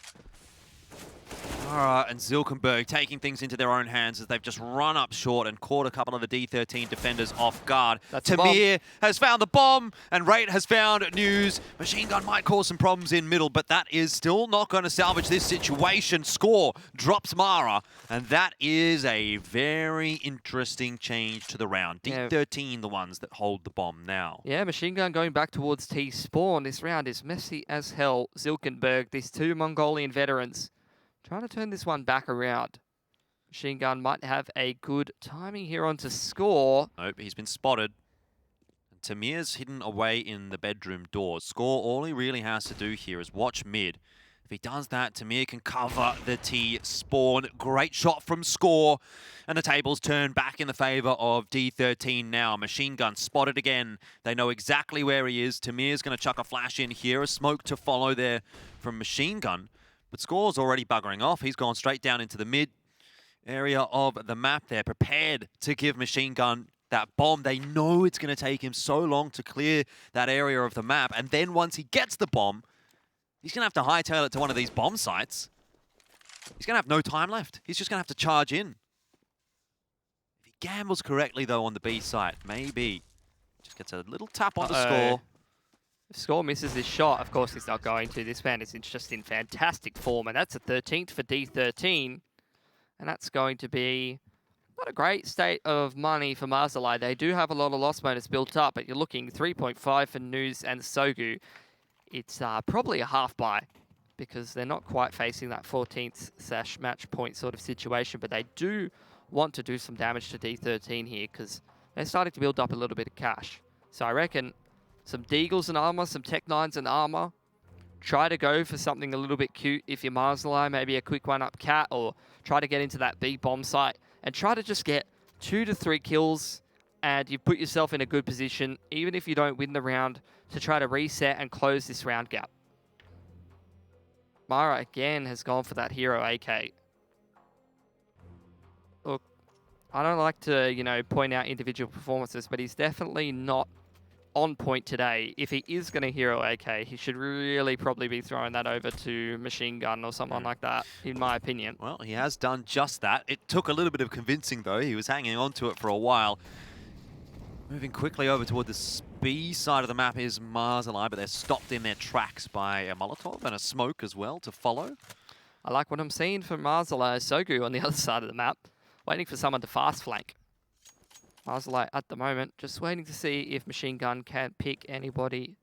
Mara and Zilkenberg taking things into their own hands as they've just run up short and caught a couple of the D13 defenders off guard. Tamir has found the bomb, and Rate has found News. Machine Gun might cause some problems in middle, but that is still not going to salvage this situation. Score drops Mara, and that is a very interesting change to the round. D13 the ones that hold the bomb now. Yeah, Machine Gun going back towards T-spawn. This round is messy as hell. Zilkenberg, these 2 Mongolian veterans, trying to turn this one back around. Machine Gun might have a good timing here on to score. Nope, he's been spotted. And Tamir's hidden away in the bedroom door. Score, all he really has to do here is watch mid. If he does that, Tamir can cover the T-spawn. Great shot from Score. And the tables turn back in the favor of D13 now. Machine Gun spotted again. They know exactly where he is. Tamir's going to chuck a flash in here. A smoke to follow there from Machine Gun. But Score's already buggering off. He's gone straight down into the mid area of the map. They're prepared to give Machine Gun that bomb. They know it's going to take him so long to clear that area of the map. And then once he gets the bomb, he's going to have to hightail it to one of these bomb sites. He's going to have no time left. He's just going to have to charge in. If he gambles correctly, though, on the B site, maybe just gets a little tap on the Score. If Score misses this shot, of course he's not going to. This man is just in fantastic form, and that's a 13th for D13. And that's going to be not a great state of money for Mazalaai. They do have a lot of loss bonus built up, but you're looking 3.5 for News and Sogu. It's probably a half buy, because they're not quite facing that 14th match point sort of situation, but they do want to do some damage to D13 here, because they're starting to build up a little bit of cash. So I reckon some Deagles and armor, some Tech 9s and armor try to go for something a little bit cute if you're Mazalaai, maybe a quick one-up cat, or try to get into that B bomb site and try to just get 2 to 3 kills, and you put yourself in a good position, even if you don't win the round, to try to reset and close this round gap. Mara again has gone for that hero AK. Look, I don't like to, you know, point out individual performances, but he's definitely not on point today. If he is going to hero AK, he should really probably be throwing that over to Machine Gun or someone like that, in my opinion. Well, he has done just that. It took a little bit of convincing, though. He was hanging on to it for a while. Moving quickly over toward the B side of the map is Mazalaai, but they're stopped in their tracks by a Molotov and a smoke as well to follow. I like what I'm seeing from Mazalaai. Sogu on the other side of the map, waiting for someone to fast flank. Mazalaai at the moment, just waiting to see if Machine Gun can pick anybody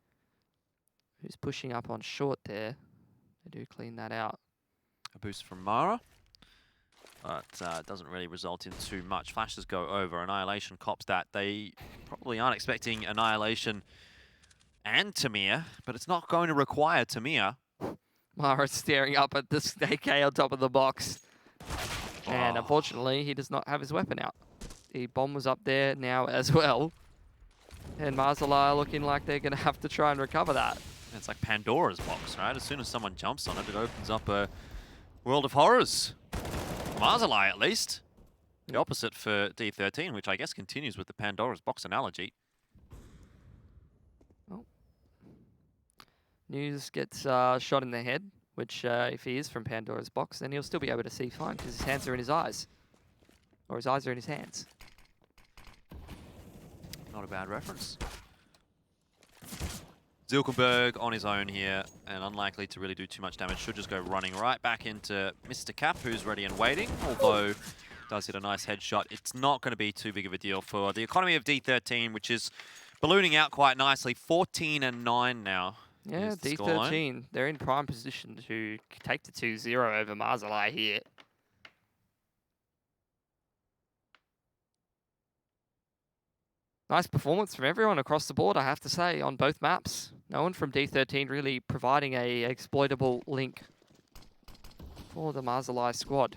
who's pushing up on short there. They do clean that out. A boost from Mara, but it doesn't really result in too much. Flashes go over. Annihilation cops that. They probably aren't expecting Annihilation and Tamir, but it's not going to require Tamir. Mara staring up at this AK on top of the box. And unfortunately, he does not have his weapon out. The bomb was up there now as well. And Mazalaai looking like they're going to have to try and recover that. It's like Pandora's box, right? As soon as someone jumps on it, it opens up a world of horrors. Mazalaai, at least. The opposite for D13, which I guess continues with the Pandora's box analogy. Oh. News gets shot in the head, which if he is from Pandora's box, then he'll still be able to see fine because his hands are in his eyes. Or his eyes are in his hands. Not a bad reference. Zilkenberg on his own here and unlikely to really do too much damage. Should just go running right back into Mr. Cap, who's ready and waiting, although does hit a nice headshot. It's not going to be too big of a deal for the economy of D13, which is ballooning out quite nicely. 14-9 now. Yeah, D13, they're in prime position to take the 2-0 over Mazalaai here. Nice performance from everyone across the board, I have to say, on both maps. No one from D13 really providing a exploitable link for the Mazalaai squad.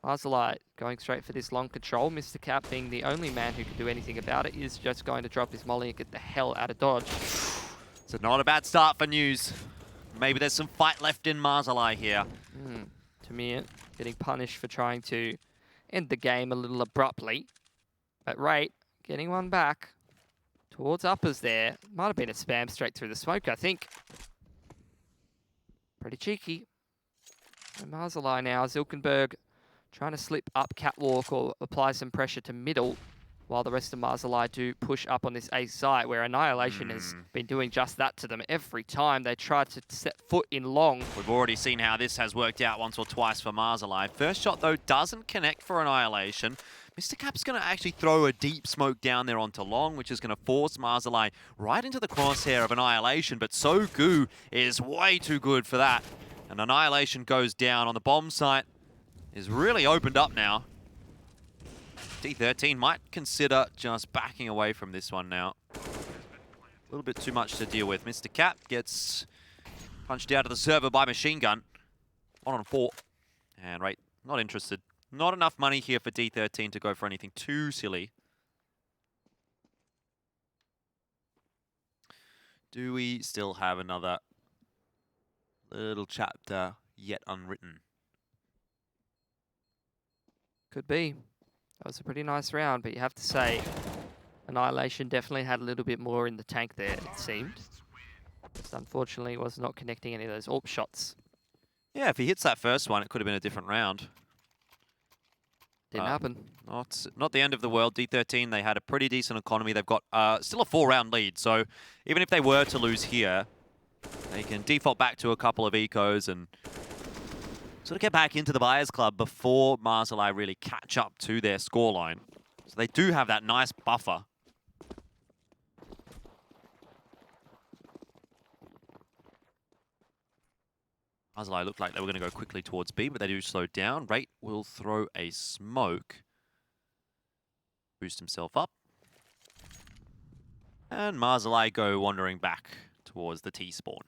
Mazalaai going straight for this long control. Mr. Cap, being the only man who can do anything about it, is just going to drop his molly and get the hell out of dodge. So not a bad start for News. Maybe there's some fight left in Mazalaai here. Tamir getting punished for trying to end the game a little abruptly. But Rate getting one back towards uppers there. Might have been a spam straight through the smoke, I think. Pretty cheeky. And Mazalaai now, Zilkenberg trying to slip up catwalk or apply some pressure to middle, while the rest of Mazalaai do push up on this A site, where Annihilation has been doing just that to them every time they try to set foot in long. We've already seen how this has worked out once or twice for Mazalaai. First shot, though, doesn't connect for Annihilation. Mr. Cap's going to actually throw a deep smoke down there onto long, which is going to force Mazalaai right into the crosshair of Annihilation, but Sogu is way too good for that. And Annihilation goes down on the bomb site. Is really opened up now. D13 might consider just backing away from this one now. A little bit too much to deal with. Mr. Cap gets punched out of the server by Machine Gun. 1-on-4. And right, not interested. Not enough money here for D13 to go for anything too silly. Do we still have another little chapter yet unwritten? Could be. That was a pretty nice round, but you have to say, Annihilation definitely had a little bit more in the tank there, it seemed. Just unfortunately, was not connecting any of those AWP shots. Yeah, if he hits that first one, it could have been a different round. Didn't happen. Not the end of the world. D13, they had a pretty decent economy. They've got still a 4-round lead, so even if they were to lose here, they can default back to a couple of ecos and sort of get back into the Buyers Club before Mazalaai really catch up to their scoreline. So they do have that nice buffer. Mazalaai looked like they were going to go quickly towards B, but they do slow down. Rate will throw a smoke. Boost himself up. And Mazalaai go wandering back towards the T-spawn.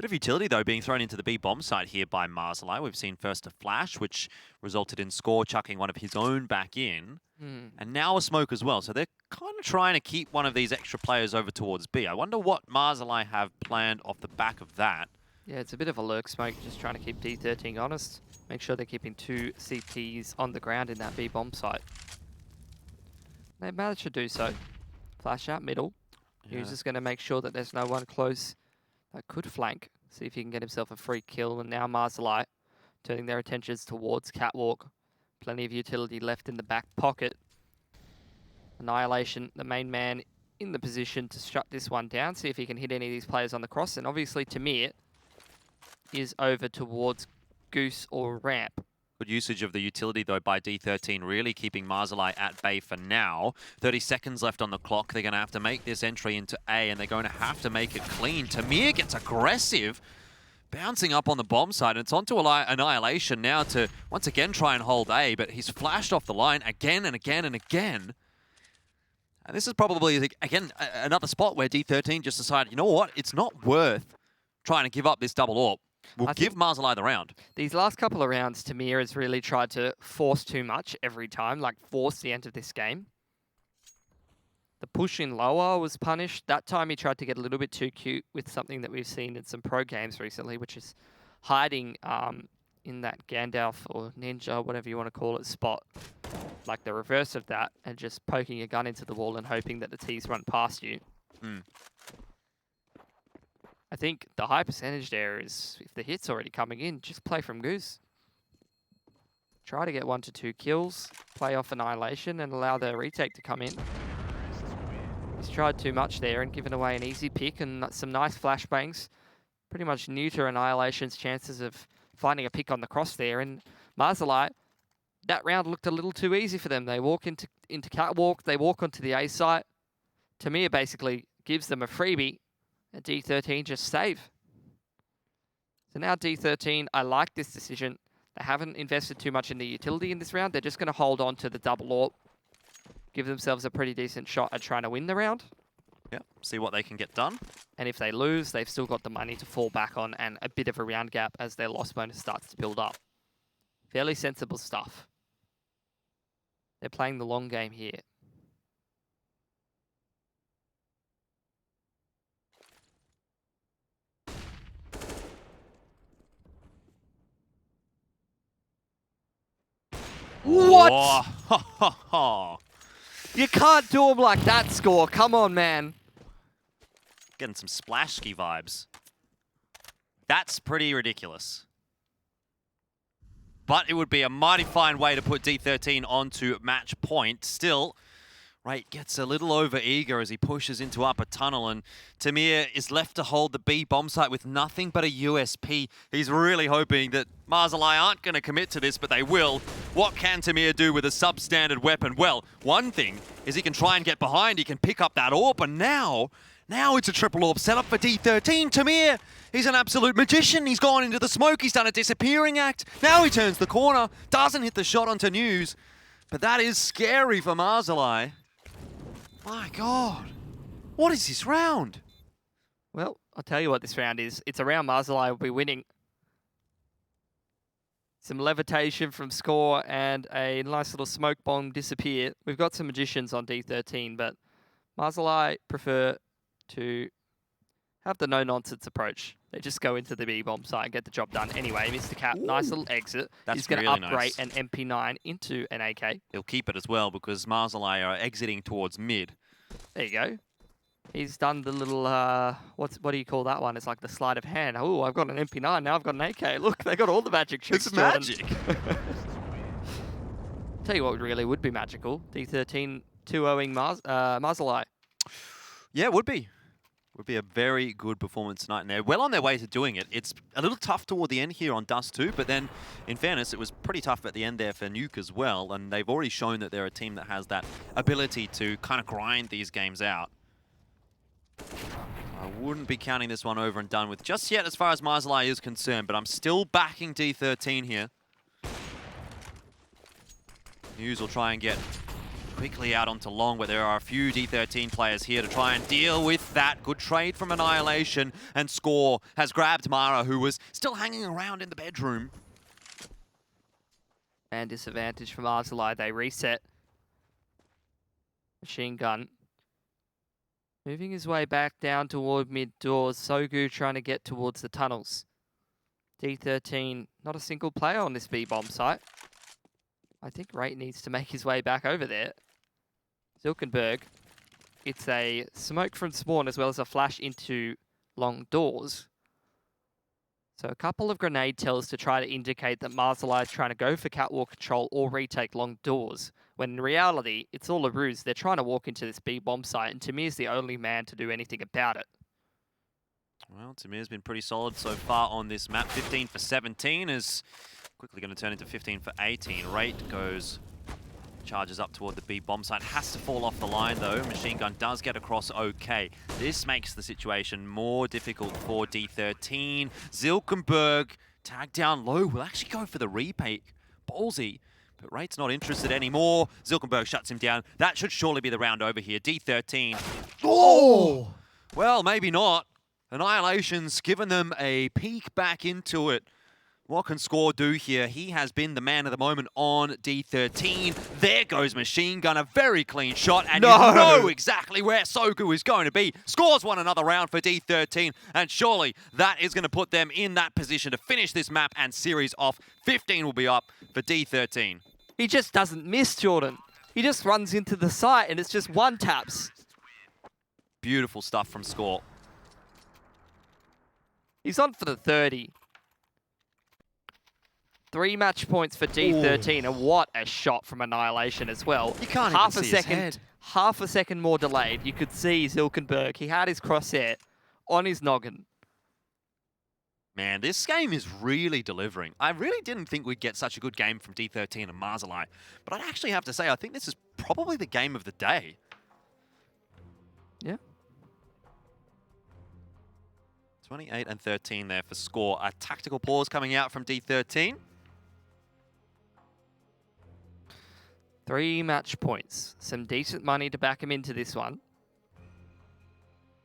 Bit of utility, though, being thrown into the B bomb site here by Mazalaai. We've seen first a flash, which resulted in Score chucking one of his own back in. And now a smoke as well. So they're kind of trying to keep one of these extra players over towards B. I wonder what Mazalaai have planned off the back of that. Yeah, it's a bit of a lurk smoke, just trying to keep D13 honest. Make sure they're keeping 2 CTs on the ground in that B bomb site. They managed to do so. Flash out middle. Yeah. He's just going to make sure that there's no one close that could flank. See if he can get himself a free kill. And now Mazalaai turning their attentions towards Catwalk. Plenty of utility left in the back pocket. Annihilation, the main man in the position to shut this one down. See if he can hit any of these players on the cross. And obviously Tamir is over towards Goose or Ramp. Good usage of the utility, though, by D13, really keeping Mazalaai at bay for now. 30 seconds left on the clock. They're going to have to make this entry into A, and they're going to have to make it clean. Tamir gets aggressive, bouncing up on the bomb side, and it's onto Annihilation now to once again try and hold A, but he's flashed off the line again and again and again. And this is probably, again, another spot where D13 just decided, you know what, it's not worth trying to give up this double AWP. We'll give Mazalaai the round. These last couple of rounds, Tamir has really tried to force too much every time, like force the end of this game. The push in lower was punished. That time he tried to get a little bit too cute with something that we've seen in some pro games recently, which is hiding in that Gandalf or Ninja, whatever you want to call it, spot. Like the reverse of that, and just poking a gun into the wall and hoping that the T's run past you. I think the high percentage there is, if the hit's already coming in, just play from Goose. Try to get 1 to 2 kills, play off Annihilation, and allow the retake to come in. He's tried too much there and given away an easy pick and some nice flashbangs. Pretty much neuter Annihilation's chances of finding a pick on the cross there. And Mazalaai, that round looked a little too easy for them. They walk into Catwalk, they walk onto the A site. Tamir basically gives them a freebie. And D13 just save. So now D13, I like this decision. They haven't invested too much in the utility in this round. They're just going to hold on to the double AWP. Give themselves a pretty decent shot at trying to win the round. Yeah, see what they can get done. And if they lose, they've still got the money to fall back on and a bit of a round gap as their loss bonus starts to build up. Fairly sensible stuff. They're playing the long game here. What? Whoa. You can't do them like that, Score. Come on, man. Getting some splash ski vibes. That's pretty ridiculous. But it would be a mighty fine way to put D13 onto match point. Still, Right gets a little over eager as he pushes into upper tunnel, and Tamir is left to hold the B bomb site with nothing but a USP. He's really hoping that Mazalaai aren't going to commit to this, but they will. What can Tamir do with a substandard weapon? Well, one thing is he can try and get behind, he can pick up that AWP, and now it's a triple AWP setup for D13. Tamir, he's an absolute magician. He's gone into the smoke, he's done a disappearing act. Now he turns the corner, doesn't hit the shot onto News, but that is scary for Mazalaai. My God, what is this round? Well, I'll tell you what this round is. It's a round Mazalaai will be winning. Some levitation from Score and a nice little smoke bomb disappear. We've got some magicians on D13, but Mazalaai prefer to have the no-nonsense approach. They just go into the B-bomb site and get the job done. Anyway, Mr. Cap, nice little exit. He's going to really upgrade nice. an MP9 into an AK. He'll keep it as well because Mazalaai are exiting towards mid. There you go. He's done the little, what do you call that one? It's like the sleight of hand. Oh, I've got an MP9, now I've got an AK. Look, they got all the magic tricks. It's magic. Tell you what really would be magical. D13 2-0ing Mazalaai. Yeah, it would be. Would be a very good performance tonight, and they're well on their way to doing it. It's a little tough toward the end here on Dust 2, but then, in fairness, it was pretty tough at the end there for Nuke as well, and they've already shown that they're a team that has that ability to kind of grind these games out. I wouldn't be counting this one over and done with just yet as far as Mazalaai is concerned, but I'm still backing D13 here. News will try and get quickly out onto long, but there are a few D13 players here to try and deal with that. Good trade from Annihilation, and Score has grabbed Mara, who was still hanging around in the bedroom. And disadvantage from Mazalaai. They reset. Machine Gun. Moving his way back down toward mid doors. Sogu trying to get towards the tunnels. D13, not a single player on this B-bomb site. I think Rate needs to make his way back over there. Zilkenberg. It's a smoke from spawn as well as a flash into long doors. So a couple of grenade tells to try to indicate that Mazalaai is trying to go for catwalk control or retake long doors, when in reality, it's all a ruse. They're trying to walk into this B-bomb site, and Tamir is the only man to do anything about it. Well, Tamir's been pretty solid so far on this map. 15 for 17 is quickly going to turn into 15 for 18. Rate charges up toward the B bomb site. Has to fall off the line though. Machine Gun does get across okay. This makes the situation more difficult for D13. Zilkenberg tagged down low. Will actually go for the retake. Ballsy. But Rate's not interested anymore. Zilkenberg shuts him down. That should surely be the round over here. D13. Oh! Well, maybe not. Annihilation's given them a peek back into it. What can Score do here? He has been the man of the moment on D13. There goes Machine Gun, a very clean shot, and you know exactly where Sogu is going to be. Scores won another round for D13, and surely that is going to put them in that position to finish this map and series off. 15 will be up for D13. He just doesn't miss, Jordan. He just runs into the site, and it's just one taps. Beautiful stuff from Score. He's on for the 30. 3 match points for D13, and what a shot from Annihilation as well. You can't even see his head. Half a second more delayed. You could see Zilkenberg. He had his crosshair on his noggin. Man, this game is really delivering. I really didn't think we'd get such a good game from D13 and Mazalaai, but I'd actually have to say I think this is probably the game of the day. Yeah. 28 and 13 there for Score. A tactical pause coming out from D13. 3 match points. Some decent money to back him into this one.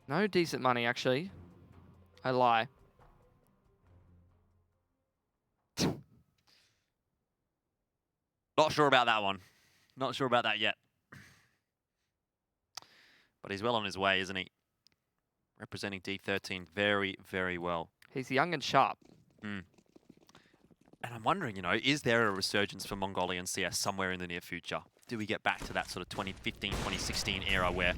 No decent money, actually. I lie. Not sure about that one. Not sure about that yet. But he's well on his way, isn't he? Representing D13 very, very well. He's young and sharp. And I'm wondering, you know, is there a resurgence for Mongolian CS somewhere in the near future? Do we get back to that sort of 2015, 2016 era where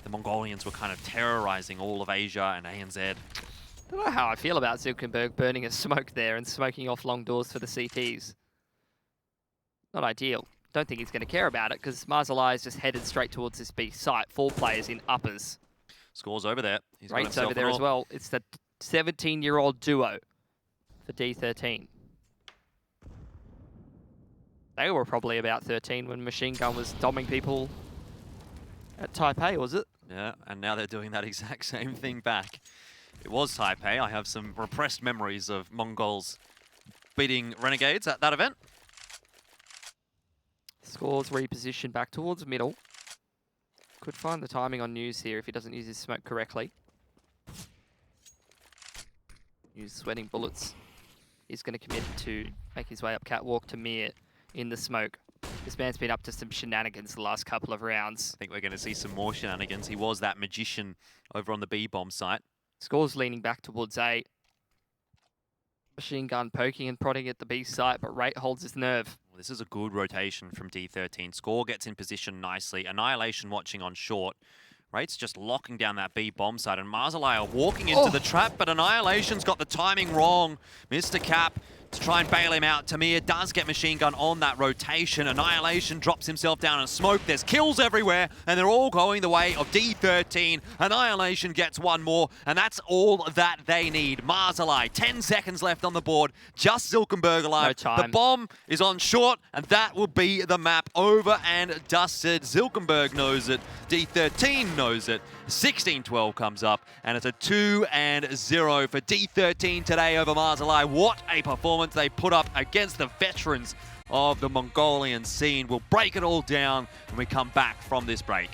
the Mongolians were kind of terrorizing all of Asia and ANZ? I don't know how I feel about Zilkenberg burning a smoke there and smoking off long doors for the CTs. Not ideal. Don't think he's going to care about it because Mazalaai is just headed straight towards this B site. 4 players in uppers. Scores over there. Rate's over there as well. It's the 17-year-old duo for D13. They were probably about 13 when Machine Gun was doming people at Taipei, was it? Yeah, and now they're doing that exact same thing back. It was Taipei. I have some repressed memories of Mongols beating Renegades at that event. Scores repositioned back towards middle. Could find the timing on News here if he doesn't use his smoke correctly. Use sweating bullets. He's going to commit to make his way up catwalk to Mir in the smoke. This man's been up to some shenanigans the last couple of rounds. I think we're going to see some more shenanigans. He was that magician over on the B-bomb site. Score's leaning back towards A. Machine Gun poking and prodding at the B site, but Rate holds his nerve. Well, this is a good rotation from D13. Score gets in position nicely. Annihilation watching on short. Rate's just locking down that B bomb site, and Mazalaai are walking into the trap, but Annihilation's got the timing wrong. Mr. Cap to try and bail him out. Tamir does get Machine Gun on that rotation. Annihilation drops himself down in smoke. There's kills everywhere, and they're all going the way of D13. Annihilation gets one more, and that's all that they need. Mazalaai, 10 seconds left on the board. Just Zilkenberg alive. No time. The bomb is on short, and that will be the map over and dusted. Zilkenberg knows it. D13 knows it. 16-12 comes up, and it's a 2-0 for D13 today over Mazalaai. What a performance they put up against the veterans of the Mongolian scene. We'll break it all down when we come back from this break.